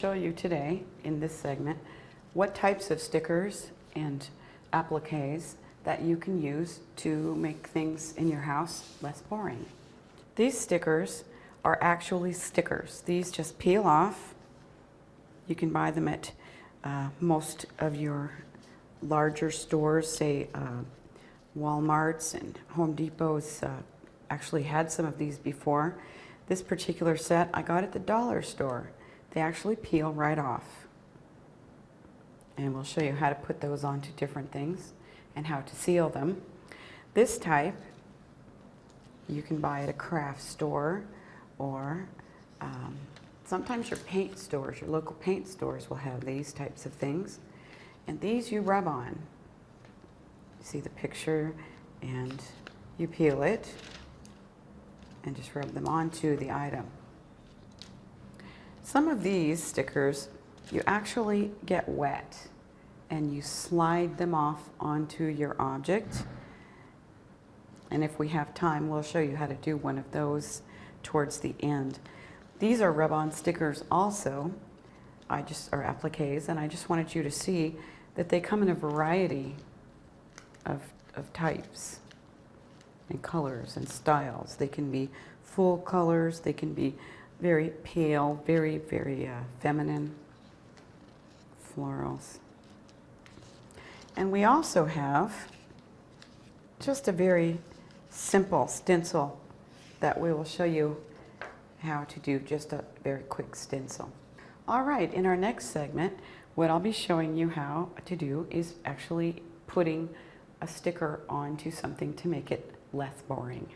Show you today in this segment what types of stickers and appliques that you can use to make things in your house less boring. These stickers are actually stickers. These just peel off. You can buy them at most of your larger stores, say Walmart's and Home Depot's actually had some of these before. This particular set I got at the dollar store. They actually peel right off. And we'll show you how to put those onto different things and how to seal them. This type you can buy at a craft store, or sometimes your paint stores, your local paint stores will have these types of things. And these you rub on. You see the picture, and you peel it and just rub them onto the item. Some of these stickers, you actually get wet and you slide them off onto your object. And if we have time, we'll show you how to do one of those towards the end. These are rub-on stickers also, or appliques, and I just wanted you to see that they come in a variety of types and colors and styles. They can be full colors, they can be very pale, very feminine florals. And we also have just a very simple stencil that we will show you how to do, just a very quick stencil. All right, in our next segment, what I'll be showing you how to do is actually putting a sticker onto something to make it less boring.